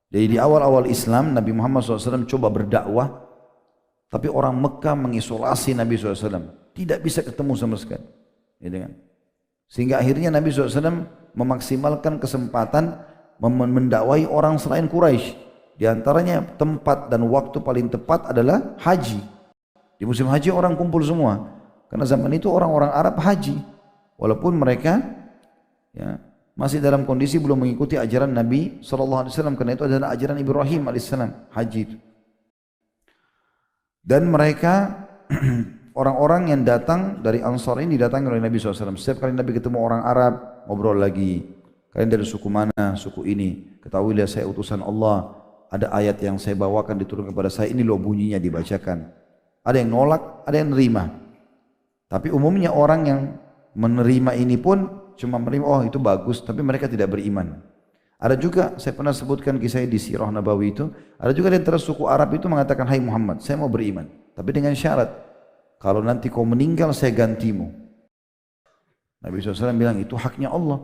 Jadi di awal-awal Islam Nabi Muhammad SAW coba berdakwah, tapi orang Mekah mengisolasi Nabi SAW, tidak bisa ketemu sama sekali. Gitu kan? Sehingga akhirnya Nabi SAW memaksimalkan kesempatan mendakwai orang selain Quraisy. Di antaranya tempat dan waktu paling tepat adalah haji. Di musim haji orang kumpul semua. Karena zaman itu orang-orang Arab haji. Walaupun mereka ya, masih dalam kondisi belum mengikuti ajaran Nabi SAW. Karena itu adalah ajaran Ibrahim AS, haji itu. Dan mereka orang-orang yang datang dari Ansar ini didatangi oleh Nabi SAW. Setiap kali Nabi ketemu orang Arab, ngobrol lagi. Kalian dari suku mana? Suku ini. Ketahuilah saya utusan Allah. Ada ayat yang saya bawakan diturunkan kepada saya. Ini loh bunyinya dibacakan. Ada yang nolak, ada yang nerima. Tapi umumnya orang yang menerima ini pun cuma menerima, oh itu bagus. Tapi mereka tidak beriman. Ada juga, saya pernah sebutkan kisah di Sirah Nabawi itu. Ada juga di antara suku Arab itu mengatakan, hai Muhammad, saya mau beriman. Tapi dengan syarat, kalau nanti kau meninggal saya gantimu. Nabi SAW bilang itu haknya Allah.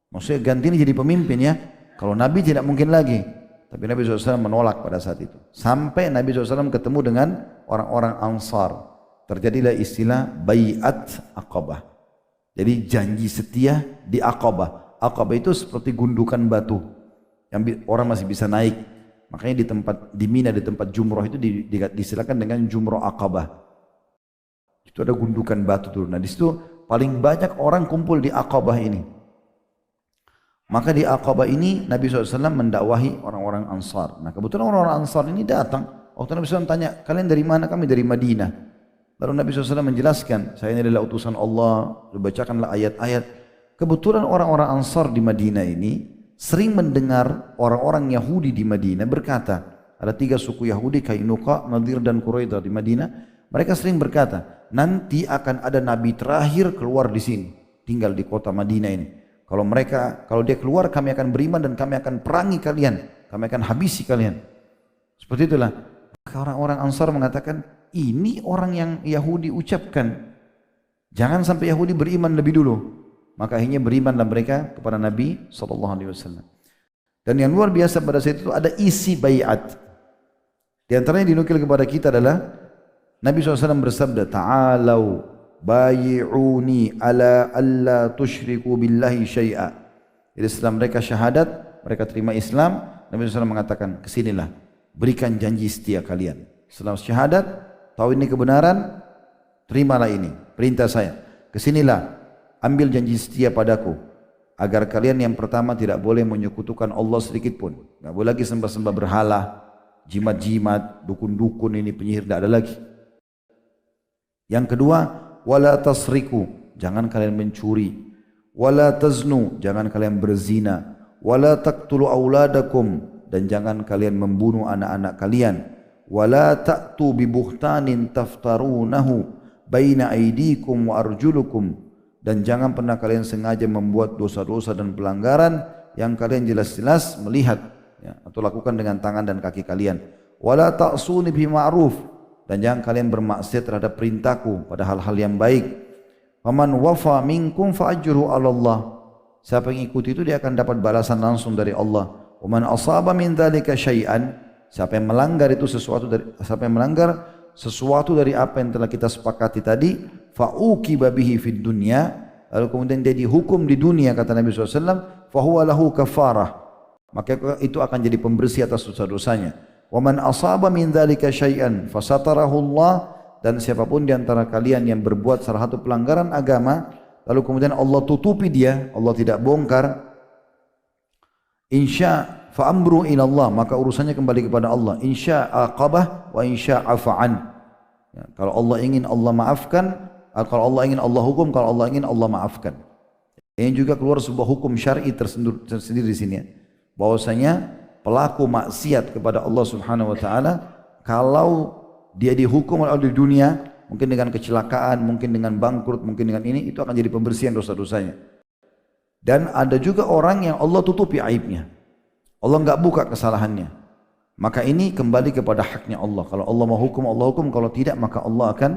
Maksudnya ganti ini jadi pemimpin ya. Kalau Nabi tidak mungkin lagi. Tapi Nabi SAW menolak pada saat itu. Sampai Nabi SAW ketemu dengan orang-orang Ansar. Terjadilah istilah Bai'at Aqabah. Jadi janji setia di Aqabah. Aqabah itu seperti gundukan batu. Yang orang masih bisa naik. Makanya di Mina, di tempat jumroh itu disilakan dengan jumroh Aqabah. Itu ada gundukan batu turun. Nah di situ paling banyak orang kumpul di Aqabah ini. Maka di Aqabah ini Nabi SAW mendakwahi orang-orang Ansar. Nah kebetulan orang-orang Ansar ini datang. Waktu Nabi SAW tanya, kalian dari mana? Kami dari Madinah. Lalu Nabi SAW menjelaskan, saya ini adalah utusan Allah. Dibacakanlah ayat-ayat. Kebetulan orang-orang Ansar di Madinah ini sering mendengar orang-orang Yahudi di Madinah berkata, ada 3 suku Yahudi, Kainuqa, Nadir dan Quraidah di Madinah. Mereka sering berkata, nanti akan ada Nabi terakhir keluar di sini, tinggal di kota Madinah ini. Kalau dia keluar kami akan beriman dan kami akan perangi kalian, kami akan habisi kalian. Seperti itulah. Maka orang-orang Ansar mengatakan, ini orang yang Yahudi ucapkan. Jangan sampai Yahudi beriman lebih dulu. Maka akhirnya berimanlah mereka kepada Nabi SAW. Dan yang luar biasa pada saat itu ada isi bayat. Di antaranya dinukil kepada kita adalah Nabi SAW bersabda, ta'alau bayi'uni ala alla tusyriku billahi syai'a. Jadi setelah mereka syahadat, mereka terima Islam, Nabi SAW mengatakan, kesinilah, berikan janji setia kalian. Setelah syahadat, tahu ini kebenaran, terimalah ini, perintah saya. Kesinilah, ambil janji setia padaku, agar kalian yang pertama tidak boleh menyekutukan Allah sedikit pun. Tidak boleh lagi sembah-sembah berhala, jimat-jimat, dukun-dukun ini, penyihir, tidak ada lagi. Yang kedua, wala tasriku, jangan kalian mencuri. Wala taznu, jangan kalian berzina. Wala taqtulu auladakum, dan jangan kalian membunuh anak-anak kalian. Wala ta'tu bi buhtanin taftarunahu baina aydikum wa arjulukum, dan jangan pernah kalian sengaja membuat dosa-dosa dan pelanggaran yang kalian jelas-jelas melihat ya, atau lakukan dengan tangan dan kaki kalian. Wala ta'suni bi ma'ruf, dan jangan kalian bermaksiat terhadap perintahku pada hal-hal yang baik. Faman wafa minkum fa ajruhu 'ala Allah. Siapa yang ikuti itu dia akan dapat balasan langsung dari Allah. Wa man asaba min dzalika syai'an, siapa yang melanggar sesuatu dari apa yang telah kita sepakati tadi, fa uqiba bihi fid dunya, lalu kemudian dia dihukum di dunia, kata Nabi SAW, fa huwa lahu kafarah, maka itu akan jadi pembersih atas dosa-dosanya. Wa man asaba min dzalika syai'an fasatarahu Allah, dan siapapun di antara kalian yang berbuat salah satu pelanggaran agama lalu kemudian Allah tutupi dia, Allah tidak bongkar, insya fa amru ila Allah, maka urusannya kembali kepada Allah. Insya aqabah wa insya afa'an. Ya, kalau Allah ingin Allah maafkan, kalau Allah ingin Allah hukum, kalau Allah ingin Allah maafkan. Ini juga keluar sebuah hukum syar'i tersendiri di sini ya. Bahwasanya pelaku maksiat kepada Allah Subhanahu wa taala, kalau dia dihukum oleh dunia, mungkin dengan kecelakaan, mungkin dengan bangkrut, mungkin dengan ini, itu akan jadi pembersihan dosa-dosanya. Dan ada juga orang yang Allah tutupi aibnya, Allah enggak buka kesalahannya, maka ini kembali kepada haknya Allah. Kalau Allah mau hukum, Allah hukum. Kalau tidak, maka Allah akan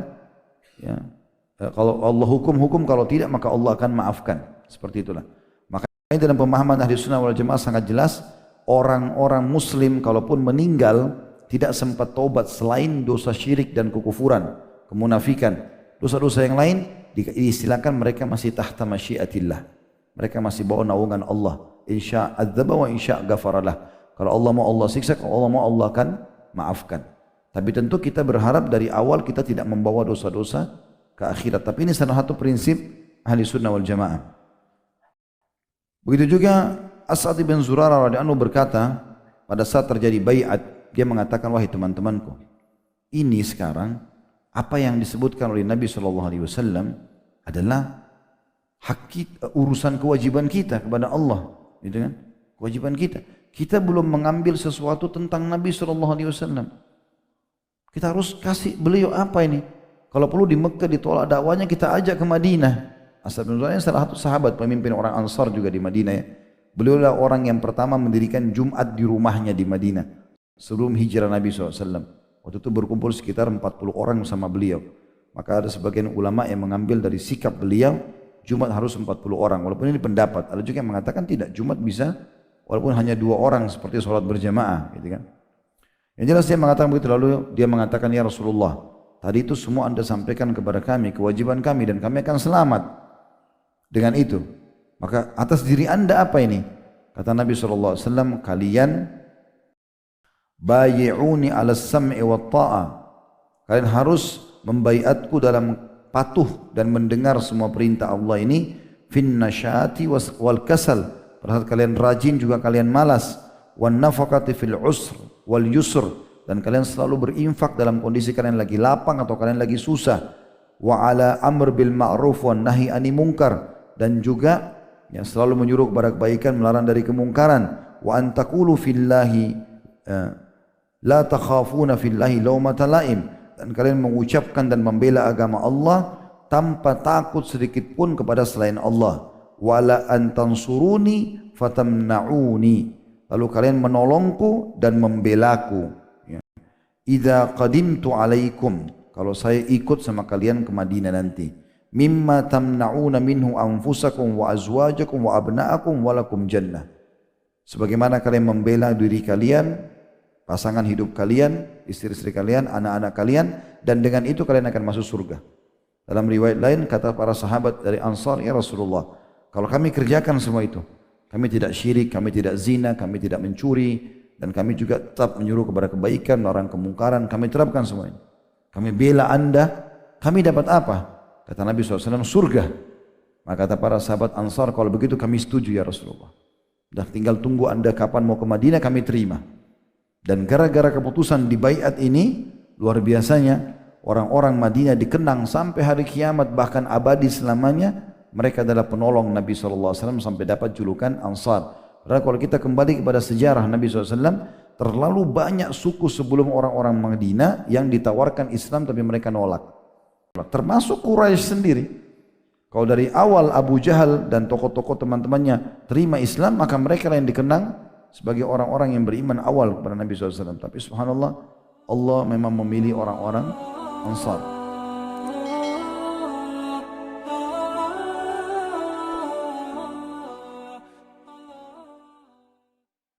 ya, kalau Allah hukum, kalau tidak maka Allah akan maafkan. Seperti itulah. Makanya dalam pemahaman Ahli Sunnah wal Jamaah sangat jelas, orang-orang muslim kalaupun meninggal tidak sempat taubat selain dosa syirik dan kekufuran, kemunafikan, dosa-dosa yang lain diistilahkan mereka masih tahta masyiatillah. Mereka masih bawa naungan Allah. Insya adzaba wa insya ghafaralah. Kalau Allah mau Allah siksa, kalau Allah mau Allah akan maafkan. Tapi tentu kita berharap dari awal kita tidak membawa dosa-dosa ke akhirat. Tapi ini salah satu prinsip ahli sunnah wal jamaah. Begitu juga As'ad bin Zurarah radhiyallahu anhu berkata pada saat terjadi baiat, dia mengatakan, wahai teman-temanku, ini sekarang apa yang disebutkan oleh Nabi SAW adalah hak kita, urusan kewajiban kita kepada Allah, gitu kan? Kewajiban kita. Kita belum mengambil sesuatu tentang Nabi SAW. Kita harus kasih beliau apa ini? Kalau perlu di Mekah ditolak dakwanya, kita ajak ke Madinah. As'ad bin Zurarah salah satu sahabat pemimpin orang Ansar juga di Madinah ya. Beliau adalah orang yang pertama mendirikan Jumat di rumahnya di Madinah sebelum hijrah Nabi SAW. Waktu itu berkumpul sekitar 40 orang sama beliau. Maka ada sebagian ulama yang mengambil dari sikap beliau, Jumat harus 40 orang. Walaupun ini pendapat, ada juga yang mengatakan tidak, Jumat bisa walaupun hanya 2 orang seperti sholat berjamaah, gitu kan. Yang jelas dia mengatakan begitu, lalu dia mengatakan, ya Rasulullah, tadi itu semua Anda sampaikan kepada kami, kewajiban kami, dan kami akan selamat dengan itu. Maka atas diri Anda apa ini? Kata Nabi SAW, kalian bayi'uni ala sam'i wa ta'ah. Kalian harus membaiatku dalam patuh dan mendengar semua perintah Allah ini. Fin nasyati wal kasal. Pada saat kalian rajin juga kalian malas. Wan nafaqati fil usr wal yusr. Dan kalian selalu berinfak dalam kondisi kalian lagi lapang atau kalian lagi susah. Wa ala amr bil ma'ruf wan nahi ani munkar. Dan juga yang selalu menyuruh kepada kebaikan, melarang dari kemungkaran. Wa antakulu fillahi la takhafuna fillahi lawmata laim. Dan kalian mengucapkan dan membela agama Allah tanpa takut sedikit pun kepada selain Allah. Wala antansuruni fatamna'uni. Lalu kalian menolongku dan membelaku. Idza qadimtu alaikum. Kalau saya ikut sama kalian ke Madinah nanti. Mimma tamna'una minhu anfusakum wa azwajakum wa abna'akum walakum jannah. Sebagaimana kalian membela diri kalian, pasangan hidup kalian, istri-istri kalian, anak-anak kalian, dan dengan itu kalian akan masuk surga. Dalam riwayat lain kata para sahabat dari Ansar, ya Rasulullah, kalau kami kerjakan semua itu, kami tidak syirik, kami tidak zina, kami tidak mencuri, dan kami juga tetap menyuruh kepada kebaikan, melarang kemungkaran, kami terapkan semua ini. Kami bela Anda, kami dapat apa? Kata Nabi SAW, surga. Maka kata para sahabat Ansar, kalau begitu kami setuju ya Rasulullah. Dah tinggal tunggu Anda kapan mau ke Madinah, kami terima. Dan gara-gara keputusan di baiat ini, luar biasanya, orang-orang Madinah dikenang sampai hari kiamat, bahkan abadi selamanya, mereka adalah penolong Nabi SAW sampai dapat julukan Ansar. Padahal kalau kita kembali kepada sejarah Nabi SAW, terlalu banyak suku sebelum orang-orang Madinah yang ditawarkan Islam tapi mereka nolak. Termasuk Quraisy sendiri. Kalau dari awal Abu Jahal dan tokoh-tokoh teman-temannya terima Islam, maka mereka yang dikenang sebagai orang-orang yang beriman awal kepada Nabi SAW. Tapi subhanallah, Allah memang memilih orang-orang Ansar.